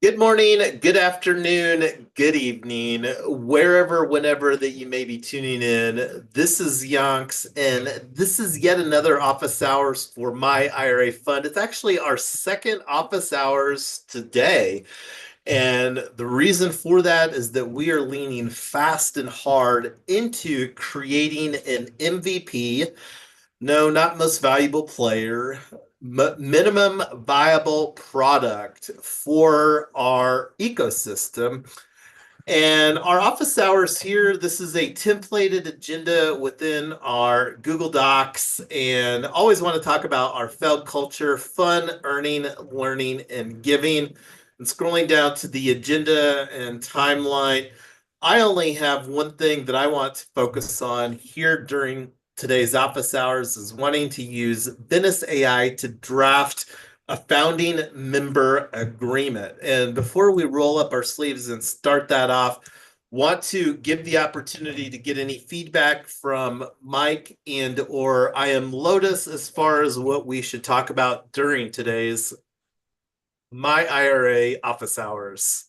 Good morning, good afternoon, good evening, wherever, whenever that you may be tuning in. This is Yonks, and this is yet another office hours for my IRA fund. It's actually our second office hours today. And the reason for that is that we are leaning fast and hard into creating an MVP. No, not most valuable player, minimum viable product for our ecosystem. And our office hours here, this is a templated agenda within our Google Docs. And always want to talk about our Feld culture, fun, earning, learning, and giving. And scrolling down to the agenda and timeline, I only have one thing that I want to focus on here during today's office hours is wanting to use Venice AI to draft a founding member agreement. And before we roll up our sleeves and start that off, want to give the opportunity to get any feedback from Mike and or I am Lotus as far as what we should talk about during today's My IRA office hours.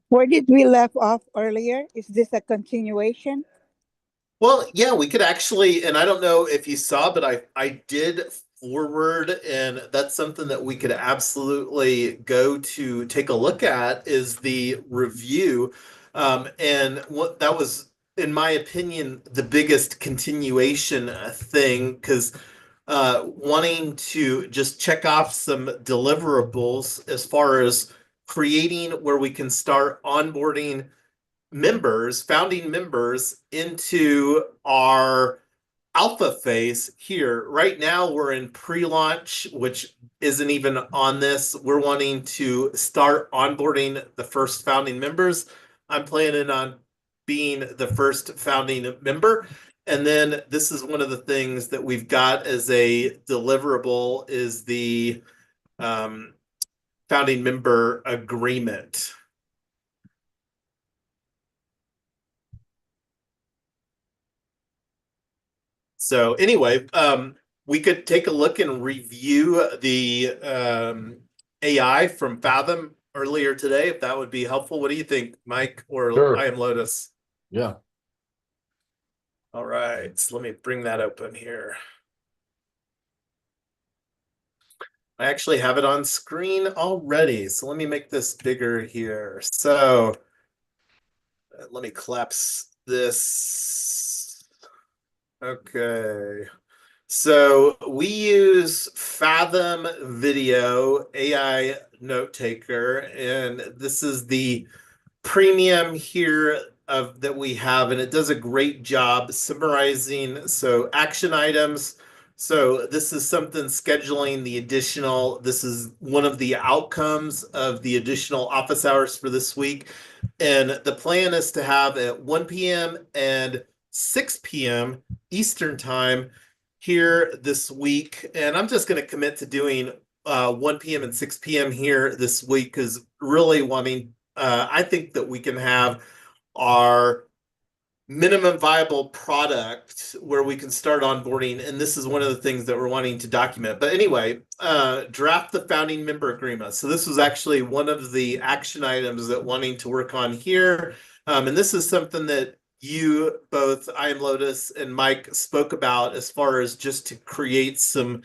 Where did we left off earlier? Is this a continuation? Well, yeah, we could actually, and I don't know if you saw, but I did forward, and that's something that we could absolutely go to take a look at is the review. And what that was, in my opinion, the biggest continuation thing, because wanting to just check off some deliverables as far as creating where we can start onboarding members, founding members into our alpha phase here. Right now, we're in pre-launch, which isn't even on this. We're wanting to start onboarding the first founding members. I'm planning on being the first founding member. And then this is one of the things that we've got as a deliverable is the founding member agreement. So anyway, we could take a look and review the AI from Fathom earlier today, if that would be helpful. What do you think, Mike, or Sure. I am Lotus? Yeah. All right, so let me bring that open here. I actually have it on screen already, so let me make this bigger here. So let me collapse this. Okay. So we use Fathom Video AI Note Taker, and this is the premium here of that we have, and it does a great job summarizing. So action items. So this is something scheduling the additional. This is one of the outcomes of the additional office hours for this week. And the plan is to have at 1 p.m. and 6 p.m. Eastern time here this week. And I'm just going to commit to doing 1 p.m. and 6 p.m. here this week because really wanting, I think that we can have our minimum viable product where we can start onboarding. And this is one of the things that we're wanting to document. But anyway, draft the founding member agreement. So this was actually one of the action items that wanting to work on here. And this is something that you both, I am Lotus and Mike spoke about as far as just to create some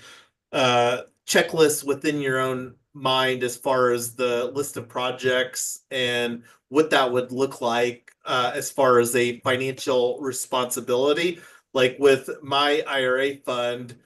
checklists within your own mind as far as the list of projects and what that would look like as far as a financial responsibility. Like with my IRA fund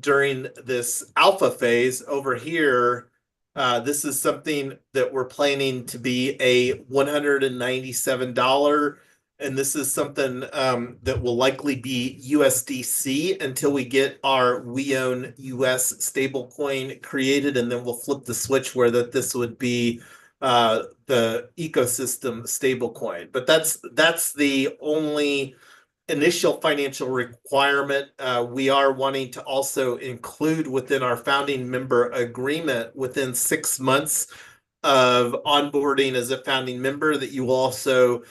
during this alpha phase over here, this is something that we're planning to be a $197. And this is something that will likely be USDC until we get our We Own US stablecoin created, and then we'll flip the switch where this would be the ecosystem stablecoin. But that's the only initial financial requirement. We are wanting to also include within our founding member agreement within 6 months of onboarding as a founding member that you will also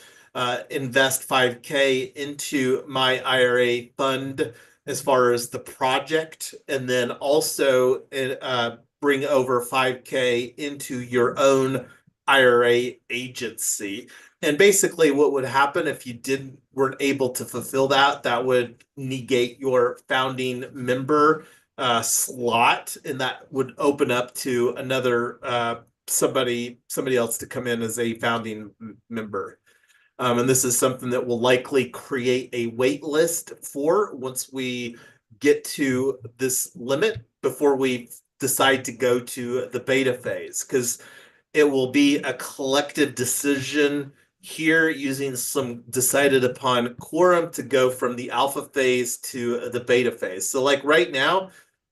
invest $5,000 into my IRA fund as far as the project, and then also bring over 5K into your own IRA agency. And basically, what would happen if you weren't able to fulfill that, that would negate your founding member slot, and that would open up to another somebody else to come in as a founding member. And this is something that will likely create a wait list for once we get to this limit before we decide to go to the beta phase, because it will be a collective decision here using some decided upon quorum to go from the alpha phase to the beta phase. So like right now,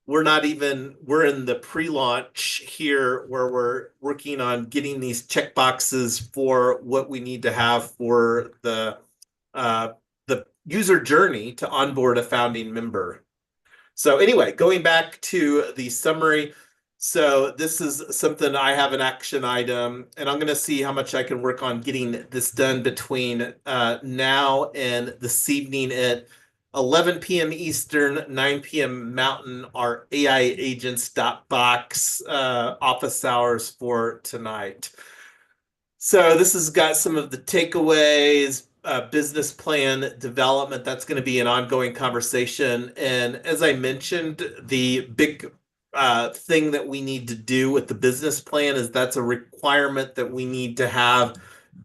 we're in the pre-launch here where we're working on getting these checkboxes for what we need to have for the user journey to onboard a founding member. So anyway, going back to the summary. So this is something I have an action item, and I'm going to see how much I can work on getting this done between now and this evening at 11 p.m. Eastern, 9 p.m. Mountain, our AiAgents.Box office hours for tonight. So this has got some of the takeaways, business plan development. That's going to be an ongoing conversation. And as I mentioned, the big thing that we need to do with the business plan is that's a requirement that we need to have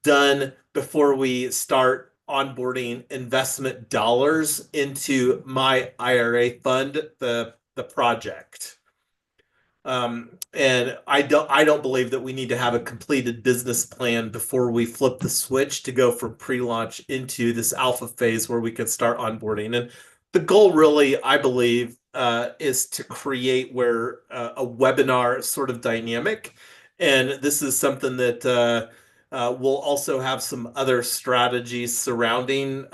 done before we start onboarding investment dollars into myIRA.Fund, the project. And I don't believe that we need to have a completed business plan before we flip the switch to go from pre-launch into this alpha phase where we can start onboarding. And the goal really, I believe, is to create a webinar sort of dynamic. And this is something that we'll also have some other strategies surrounding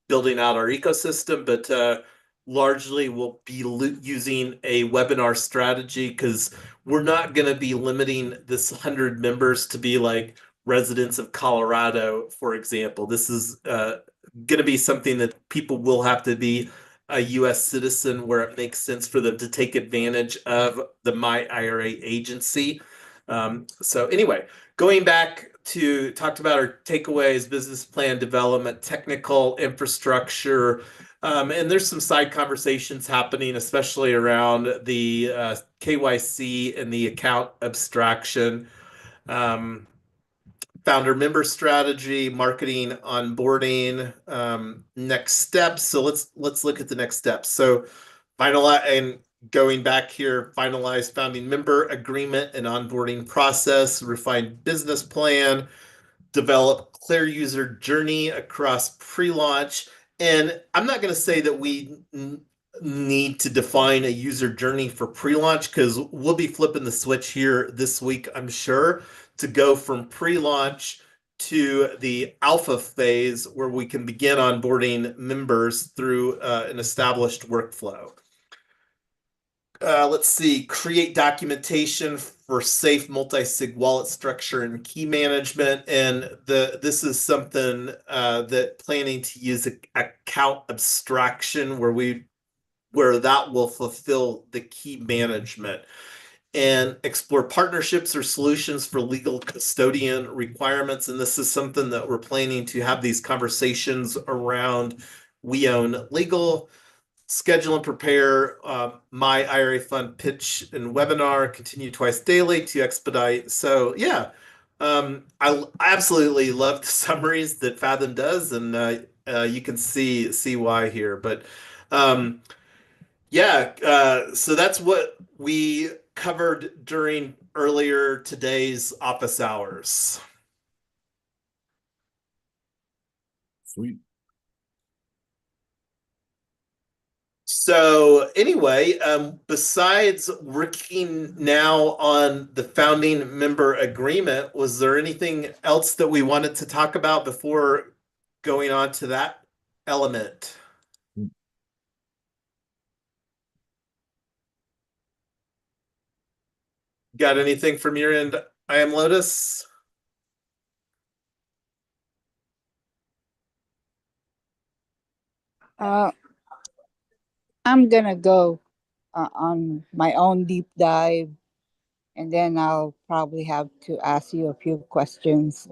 building out our ecosystem, but largely we'll be using a webinar strategy because we're not going to be limiting this 100 members to be like residents of Colorado, for example. This is going to be something that people will have to be a U.S. citizen where it makes sense for them to take advantage of the myIRA agency. So anyway, going back to talked about our takeaways, business plan development, technical infrastructure, and there's some side conversations happening, especially around the KYC and the account abstraction, founder member strategy, marketing, onboarding, next steps. So let's look at the next steps. So and going back here, finalize founding member agreement and onboarding process, refine business plan, develop clear user journey across pre-launch. And I'm not going to say that we need to define a user journey for pre-launch because we'll be flipping the switch here this week, I'm sure, to go from pre-launch to the alpha phase where we can begin onboarding members through an established workflow. Let's see, create documentation for safe multi-sig wallet structure and key management. And this is something that planning to use account abstraction where that will fulfill the key management, and explore partnerships or solutions for legal custodian requirements. And this is something that we're planning to have these conversations around. We own legal. Schedule and prepare myIRA.Fund pitch and webinar, continue twice daily to expedite. So yeah, I absolutely love the summaries that Fathom does, and you can see why here. But yeah, so that's what we covered during earlier today's office hours. Sweet. So anyway, besides working now on the founding member agreement, was there anything else that we wanted to talk about before going on to that element? Got anything from your end, I am Lotus? Uh, I'm gonna go on my own deep dive, and then I'll probably have to ask you a few questions.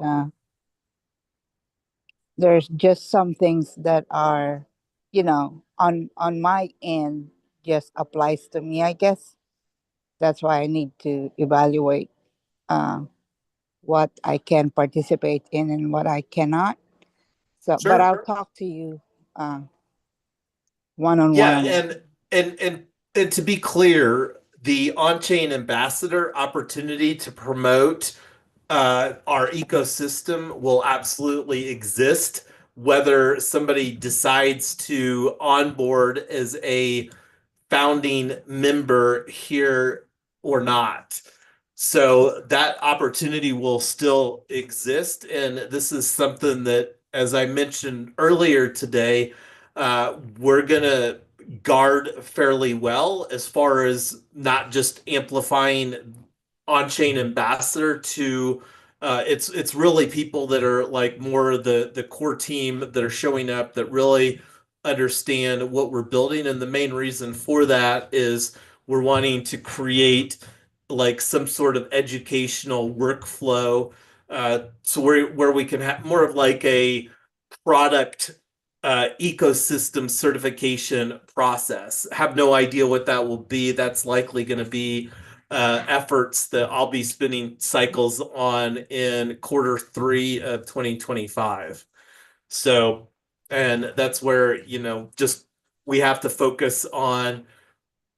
There's just some things that are, on my end, just applies to me, I guess. That's why I need to evaluate uh, what I can participate in and what I cannot. So, but Sure. I'll talk to you uh, one on one Yeah, on that. and to be clear, the on-chain ambassador opportunity to promote our ecosystem will absolutely exist, whether somebody decides to onboard as a founding member here or not. So that opportunity will still exist. And this is something that, as I mentioned earlier today, we're going to guard fairly well as far as not just amplifying on-chain ambassador to it's really people that are like more the core team that are showing up that really understand what we're building. And the main reason for that is we're wanting to create like some sort of educational workflow so where we can have more of like a product ecosystem certification process. Have no idea what that will be. That's likely going to be efforts that I'll be spending cycles on in quarter 3 of 2025. So, and that's where, just we have to focus on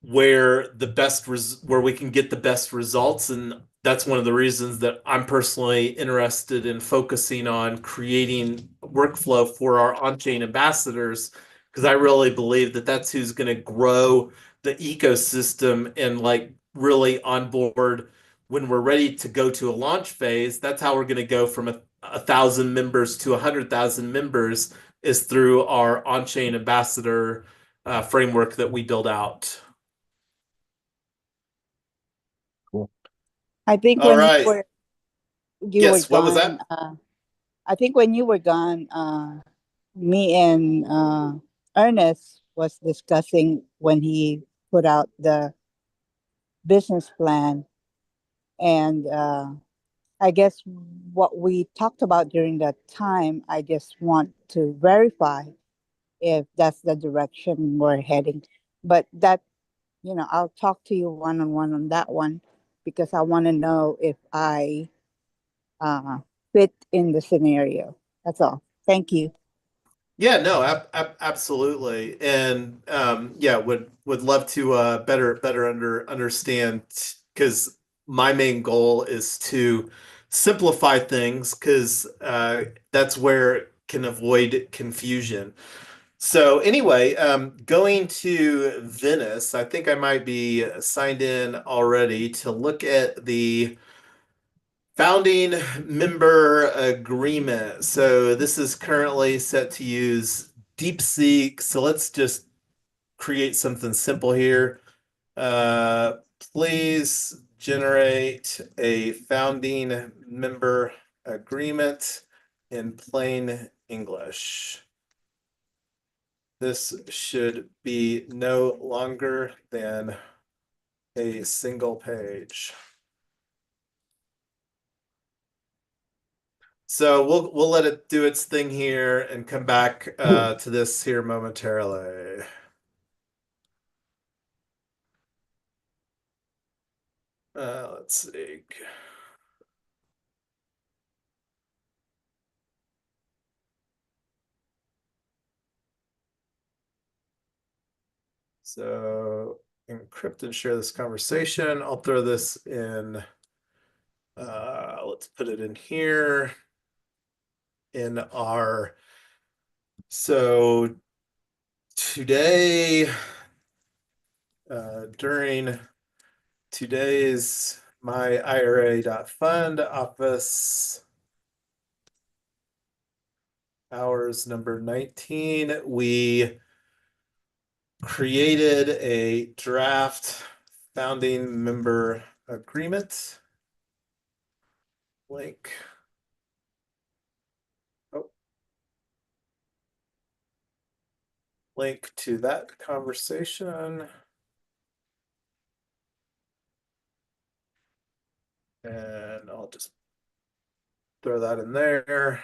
where we can get the best results. And that's one of the reasons that I'm personally interested in focusing on creating workflow for our on-chain ambassadors, because I really believe that that's who's going to grow the ecosystem and like really onboard when we're ready to go to a launch phase. That's how we're going to go from a thousand members to 100,000 members, is through our on-chain ambassador framework that we build out. Cool. I think All when right. you were Yes, what was gone, that? I think when you were gone, me and Ernest was discussing when he put out the business plan, and I guess what we talked about during that time, I just want to verify if that's the direction we're heading. But that, I'll talk to you one on one on that one, because I want to know if I uh, fit in the scenario. That's all. Thank you. Yeah, no, absolutely. And yeah, would love to better understand, because my main goal is to simplify things, because that's where it can avoid confusion. So anyway, going to Venice, I think I might be signed in already to look at the founding member agreement. So this is currently set to use DeepSeek. So let's just create something simple here. Uh, Please generate a founding member agreement in plain English. This should be no longer than a single page. So we'll let it do its thing here and come back to this here momentarily. Let's see. So encrypt and share this conversation. I'll throw this in. Let's put it in here in our. So today, during today's myIRA.fund office hours number 19, we created a draft founding member agreement link. Oh, link to that conversation. And I'll just throw that in there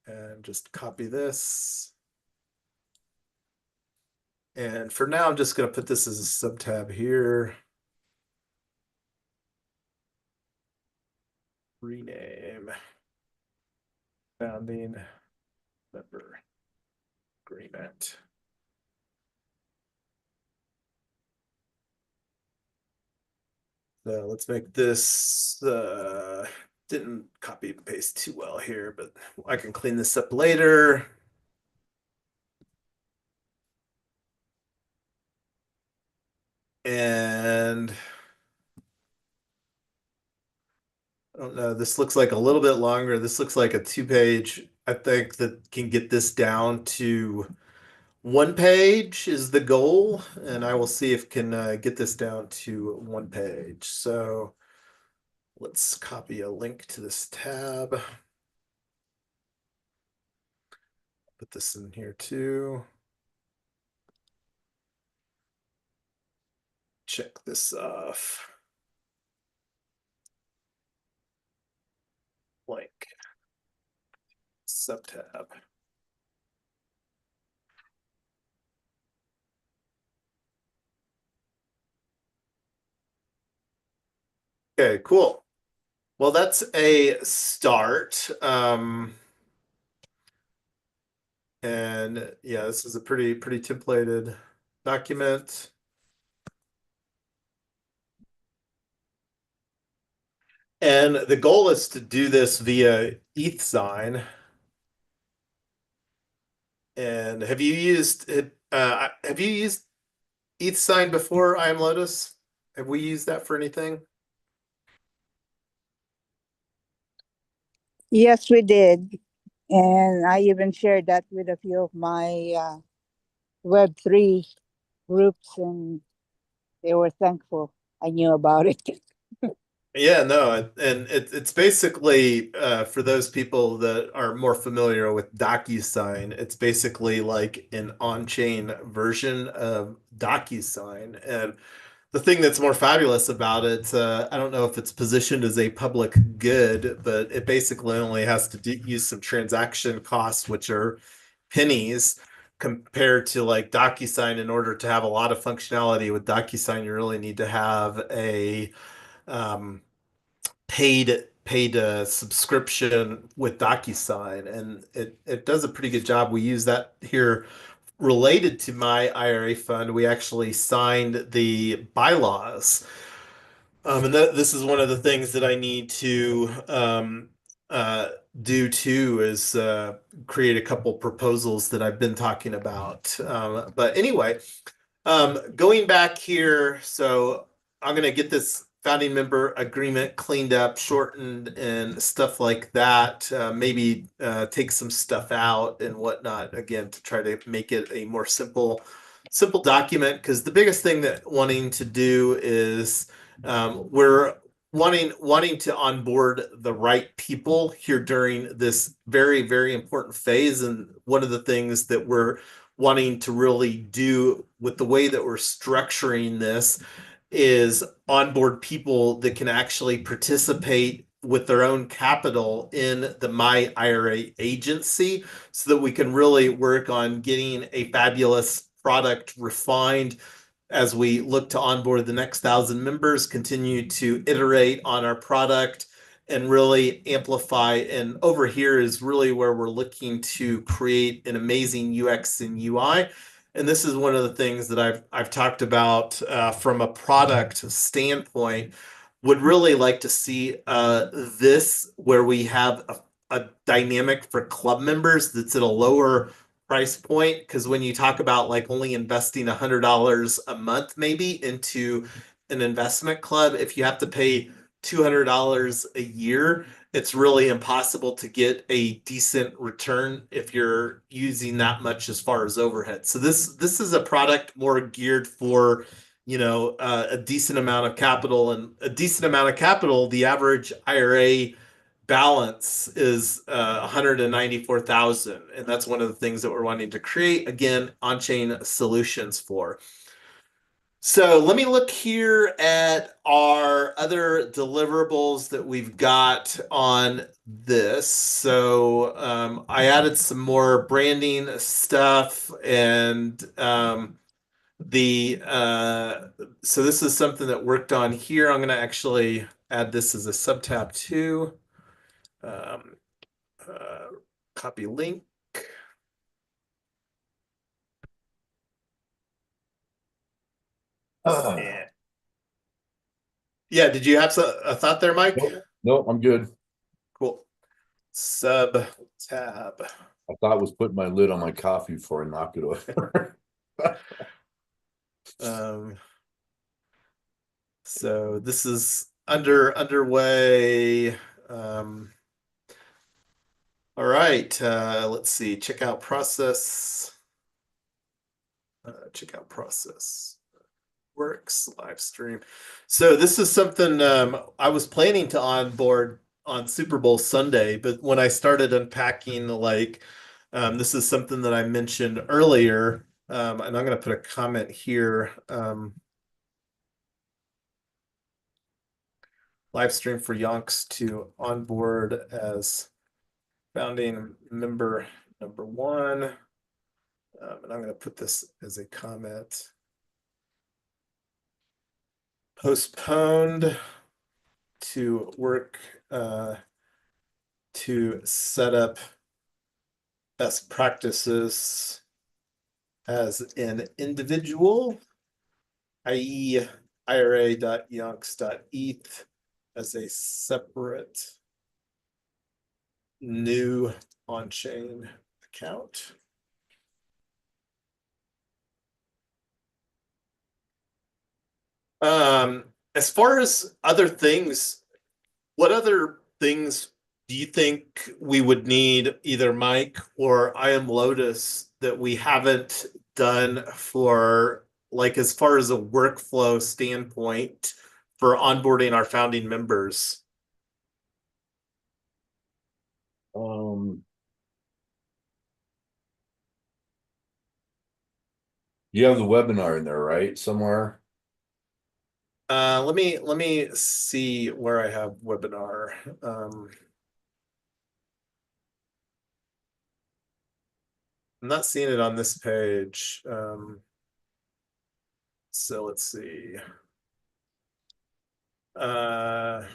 and just copy this. And for now, I'm just going to put this as a subtab here. Rename. Founding member agreement. So let's make this, didn't copy and paste too well here, but I can clean this up later. And I don't know, this looks like a little bit longer. This looks like a 2-page. I think that can get this down to 1 page is the goal, and I will see if can get this down to 1 page. So let's copy a link to this tab. Put this in here too. Check this off. Link. Subtab. Okay, cool. Well, that's a start. And yeah, this is a pretty templated document. And the goal is to do this via ETH sign. And have you used it? Have you used ETH sign before, I am Lotus? Have we used that for anything? Yes, we did. And I even shared that with a few of my Web3 groups, and they were thankful I knew about it. Yeah, no, and it's basically for those people that are more familiar with DocuSign, it's basically like an on-chain version of DocuSign. And the thing that's more fabulous about it, I don't know if it's positioned as a public good, but it basically only has to use some transaction costs, which are pennies, compared to like DocuSign. In order to have a lot of functionality with DocuSign, you really need to have a um, paid subscription with DocuSign, and it does a pretty good job. We use that here related to my IRA fund. We actually signed the bylaws. And this is one of the things that I need to uh, do too, is create a couple proposals that I've been talking about. But anyway, going back here, so I'm going to get this founding member agreement cleaned up, shortened, and stuff like that. Maybe take some stuff out and whatnot, again, to try to make it a more simple document. Because the biggest thing that wanting to do is we're wanting to onboard the right people here during this very important phase. And one of the things that we're wanting to really do with the way that we're structuring this is onboard people that can actually participate with their own capital in the myIRA agency, so that we can really work on getting a fabulous product refined as we look to onboard the next 1,000 members, continue to iterate on our product and really amplify. And over here is really where we're looking to create an amazing UX and UI. And this is one of the things that I've talked about from a product standpoint. Would really like to see this where we have a dynamic for club members that's at a lower price point, because when you talk about like only investing $100 a month maybe into an investment club, if you have to pay $200 a year, it's really impossible to get a decent return if you're using that much as far as overhead. So this is a product more geared for, a decent amount of capital. And a decent amount of capital, the average IRA balance is 194,000, and that's one of the things that we're wanting to create, again, on-chain solutions for. So let me look here at our other deliverables that we've got on this. So I added some more branding stuff, and so this is something that worked on here. I'm going to actually add this as a subtab too. Um, Copy link. Yeah. Yeah, did you have a thought there, Mike? Nope, I'm good. Cool. Sub tab. I thought I was putting my lid on my coffee before I knocked it over. So this is underway. All right, let's see. Checkout process. Checkout process works. Live stream. So this is something I was planning to onboard on Super Bowl Sunday, but when I started unpacking, like, this is something that I mentioned earlier, and I'm going to put a comment here. Live stream for Yonks to onboard as founding member number 1. And I'm going to put this as a comment. Postponed to work to set up best practices as an individual, i.e. IRA.Yonks.eth as a separate new on-chain account. As far as other things, what other things do you think we would need, either Mike or I Am Lotus, that we haven't done for, like, as far as a workflow standpoint for onboarding our founding members? You have the webinar in there, right? Somewhere. Let me see where I have webinar. I'm not seeing it on this page. So let's see. I'll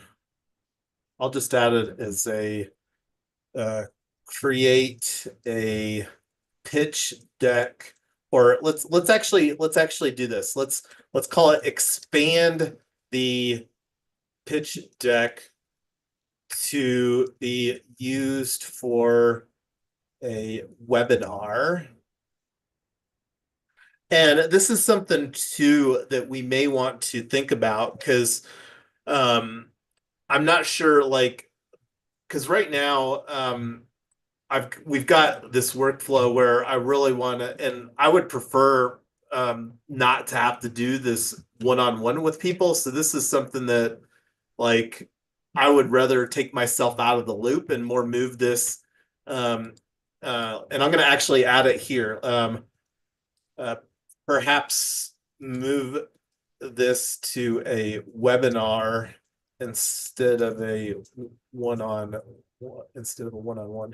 just add it as a create a pitch deck, or let's actually do this. Let's call it expand the pitch deck to be used for a webinar. And this is something too that we may want to think about, because I'm not sure, like, because right now we've got this workflow where I really want to, and I would prefer not to have to do this one-on-one with people. So this is something that, like, I would rather take myself out of the loop and more move this. And I'm going to actually add it here. Perhaps move this to a webinar instead of a one-on-one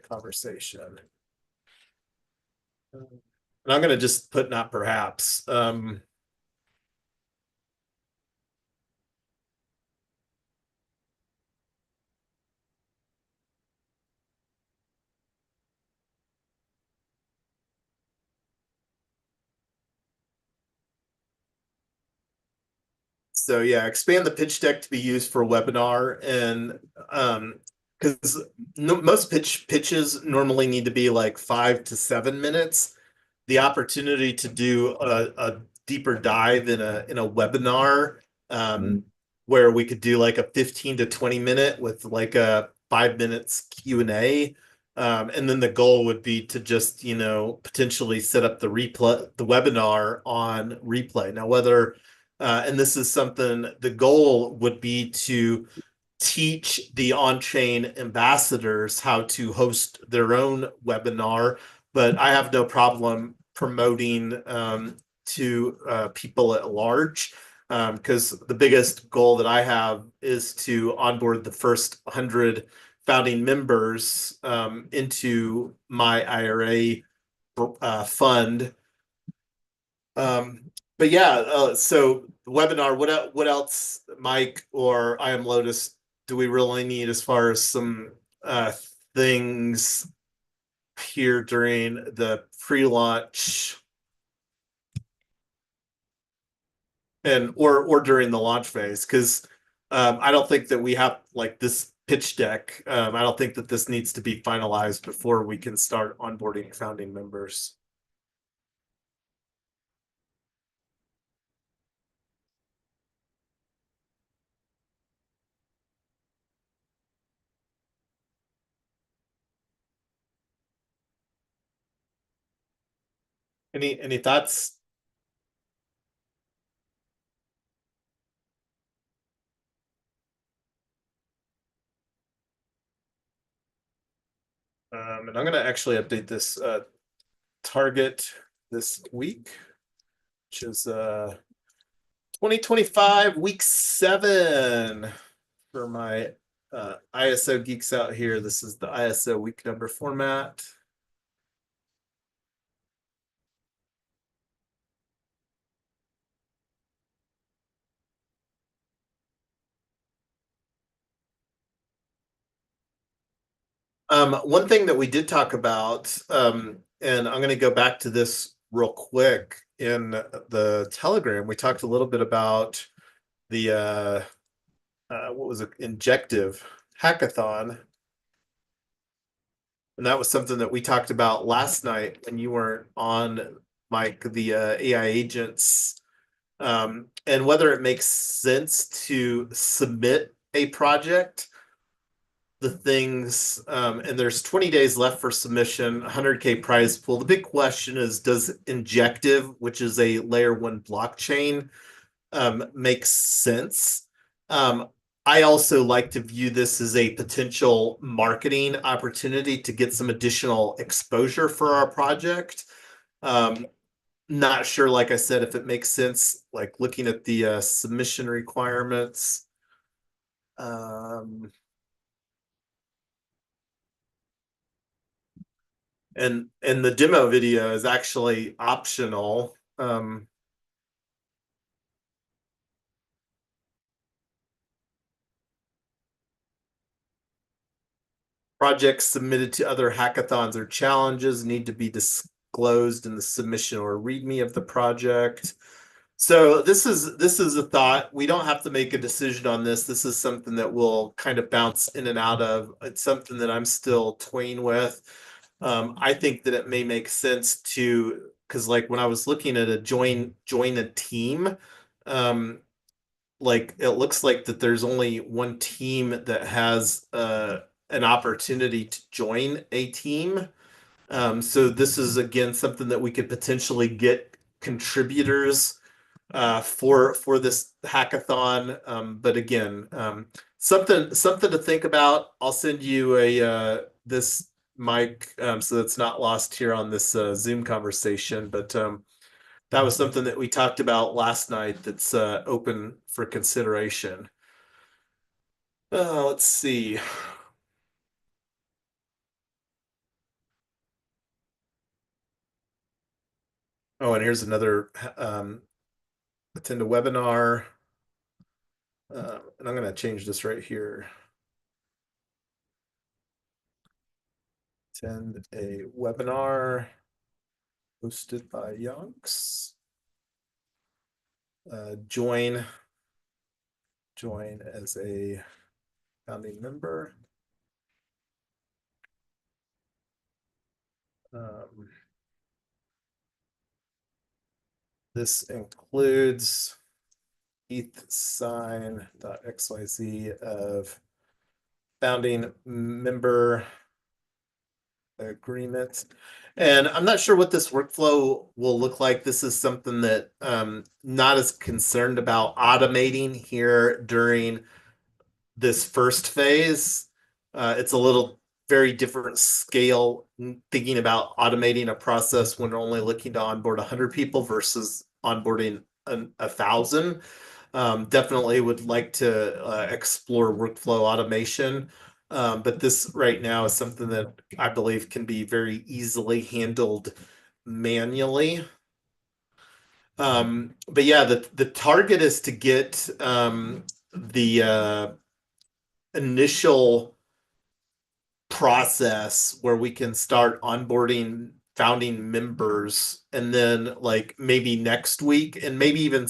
conversation. And I'm going to just put not perhaps. So yeah, expand the pitch deck to be used for a webinar, and because most pitches normally need to be like 5 to 7 minutes. The opportunity to do a deeper dive in a webinar, where we could do like a 15 to 20 minute with like a 5 minutes Q&A. And then the goal would be to just, potentially set up the webinar on replay. Now, whether and this is something, the goal would be to teach the on-chain ambassadors how to host their own webinar, but I have no problem promoting to people at large, because the biggest goal that I have is to onboard the first 100 founding members into my IRA fund. But yeah, so webinar, what else, Mike or I am Lotus, do we really need as far as some things here during the pre-launch and or during the launch phase? Because I don't think that we have like this pitch deck. I don't think that this needs to be finalized before we can start onboarding founding members. Any thoughts? And I'm going to actually update this target this week, which is 2025 week 7 for my ISO geeks out here. This is the ISO week number format. One thing that we did talk about, and I'm going to go back to this real quick in the Telegram. We talked a little bit about the what was it, injective hackathon, and that was something that we talked about last night when you weren't on, Mike. The AI agents, and whether it makes sense to submit a project, the things, and there's 20 days left for submission, 100K prize pool. The big question is, does injective, which is a layer 1 blockchain, make sense? I also like to view this as a potential marketing opportunity to get some additional exposure for our project. Not sure, like I said, if it makes sense, like looking at the submission requirements. And the demo video is actually optional. Projects submitted to other hackathons or challenges need to be disclosed in the submission or README of the project. So this is a thought. We don't have to make a decision on this. This is something that we'll kind of bounce in and out of. It's something that I'm still toying with. I think that it may make sense to, because like when I was looking at a join a team, like it looks like that there's only one team that has an opportunity to join a team. So this is again something that we could potentially get contributors for this hackathon. But again, something to think about. I'll send you a this, Mike, so it's not lost here on this Zoom conversation. But that was something that we talked about last night that's open for consideration. Let's see. Oh, and here's another attend a webinar. And I'm going to change this right here. Attend a webinar hosted by Yonks. Join as a founding member. This includes ETHSign.xyz of founding member agreement. And I'm not sure what this workflow will look like. This is something that not as concerned about automating here during this first phase. It's a little very different scale, thinking about automating a process when we're only looking to onboard 100 people versus onboarding 1,000. Definitely would like to explore workflow automation. But this right now is something that I believe can be very easily handled manually. But yeah, the target is to get the initial process where we can start onboarding founding members, and then like maybe next week and maybe even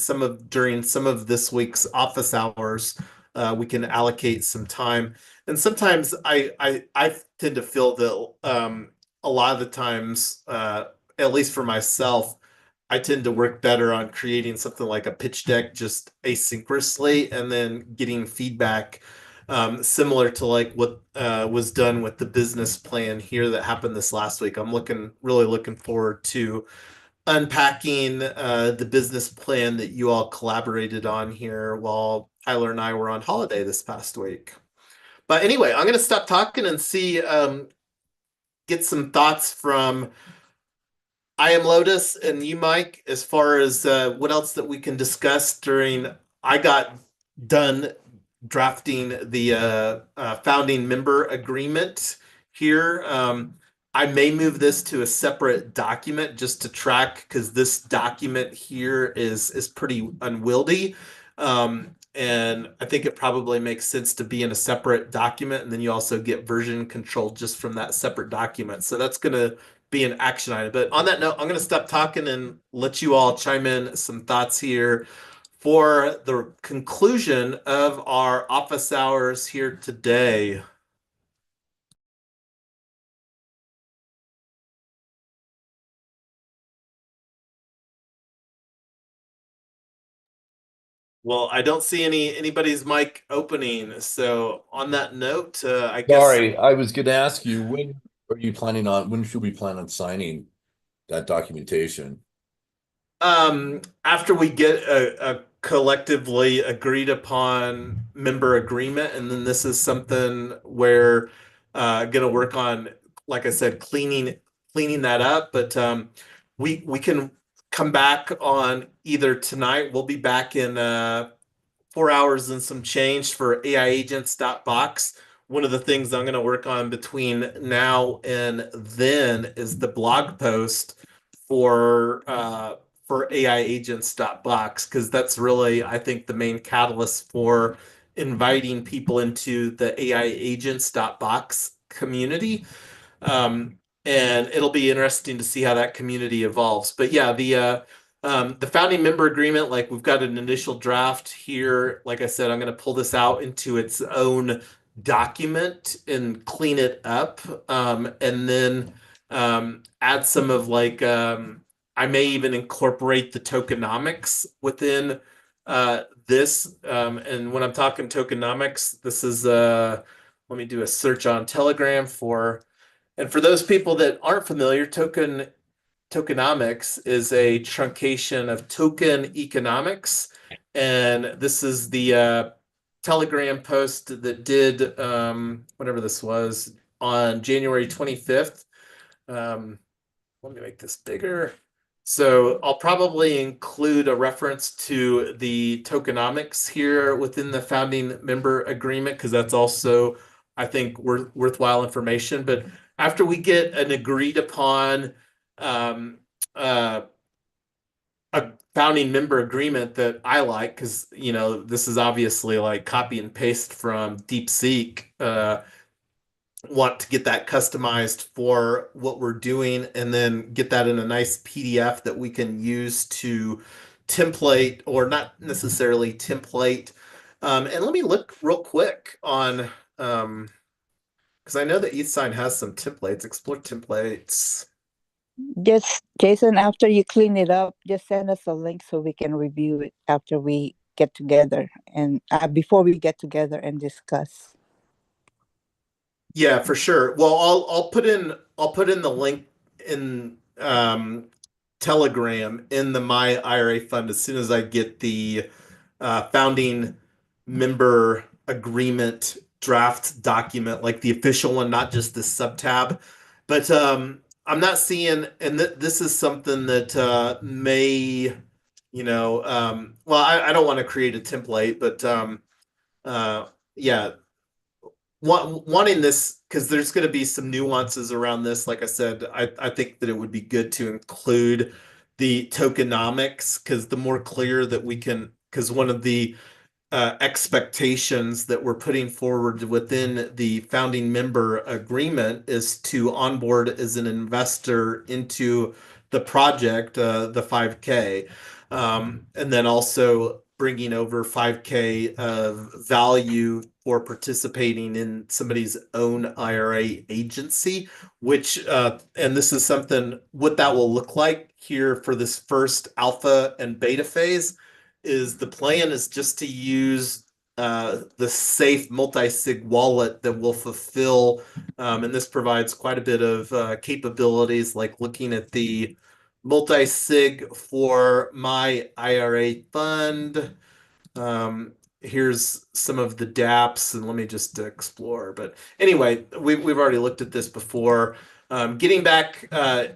during some of this week's office hours, we can allocate some time. And sometimes I tend to feel that a lot of the times, at least for myself, I tend to work better on creating something like a pitch deck just asynchronously and then getting feedback, similar to like what was done with the business plan here that happened this last week. I'm really looking forward to unpacking the business plan that you all collaborated on here while Tyler and I were on holiday this past week. But anyway, I'm going to stop talking and see, get some thoughts from I am Lotus and you, Mike, as far as what else that we can discuss during. I got done drafting the founding member agreement here. I may move this to a separate document just to track, because this document here is pretty unwieldy. And I think it probably makes sense to be in a separate document, and then you also get version control just from that separate document. So that's going to be an action item. But on that note, I'm going to stop talking and let you all chime in some thoughts here for the conclusion of our office hours here today. Well, I don't see anybody's mic opening. So on that note, I guess. Sorry, I was going to ask you, when should we plan on signing that documentation? After we get a collectively agreed upon member agreement, and then this is something where gonna work on, like I said, cleaning that up. But we can come back on either tonight. We'll be back in 4 hours and some change for AiAgents.Box. One of the things I'm going to work on between now and then is the blog post for AiAgents.Box, because that's really, I think, the main catalyst for inviting people into the AiAgents.Box community. And it'll be interesting to see how that community evolves. But yeah, the founding member agreement, like we've got an initial draft here. Like I said, I'm going to pull this out into its own document and clean it up, and then add some of like, I may even incorporate the tokenomics within this. And when I'm talking tokenomics, this is let me do a search on Telegram and for those people that aren't familiar, tokenomics is a truncation of token economics. And this is the Telegram post that did, whatever this was, on January 25th. Let me make this bigger. So I'll probably include a reference to the tokenomics here within the founding member agreement, because that's also, I think, worthwhile information. But after we get an agreed upon a founding member agreement that I like, because this is obviously like copy and paste from DeepSeek, want to get that customized for what we're doing, and then get that in a nice PDF that we can use to template, or not necessarily template. And let me look real quick on, because I know that eSign has some templates. Explore templates. Just, Jason, after you clean it up, just send us a link so we can review it after we get together, and before we get together and discuss. Yeah, for sure. Well, I'll put in the link in Telegram in the myIRA fund as soon as I get the founding member agreement draft document, like the official one, not just this sub-tab. But I'm not seeing, and this is something that may, well, I don't want to create a template, but yeah, wanting this, because there's going to be some nuances around this. Like I said, I think that it would be good to include the tokenomics, because the more clear that we can, because one of the expectations that we're putting forward within the founding member agreement is to onboard as an investor into the project, the 5K, and then also bringing over 5K of value for participating in somebody's own IRA agency, which, and this is something, what that will look like here for this first alpha and beta phase, is the plan is just to use the safe multi-sig wallet that will fulfill, and this provides quite a bit of capabilities, like looking at the multi-sig for myIRA.Fund. Here's some of the dApps, and let me just explore. But anyway, we've already looked at this before. Getting back,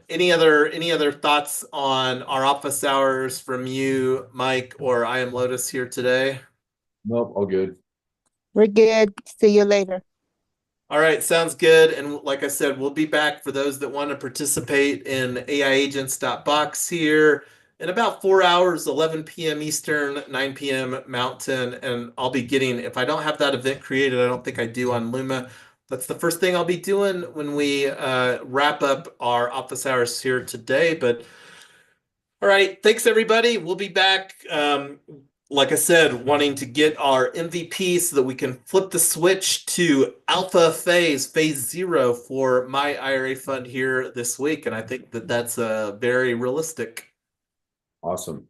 any other thoughts on our office hours from you, Mike, or I Am Lotus here today? Nope, all good. We're good. See you later. All right, sounds good. And like I said, we'll be back for those that want to participate in AiAgents.Box here in about 4 hours, 11 p.m. Eastern, 9 p.m. Mountain. And I'll be getting, if I don't have that event created, I don't think I do on Luma. That's the first thing I'll be doing when we wrap up our office hours here today. But all right, thanks everybody. We'll be back. Like I said, wanting to get our MVP so that we can flip the switch to alpha phase 0 for myIRA.Fund here this week. And I think that that's very realistic. Awesome.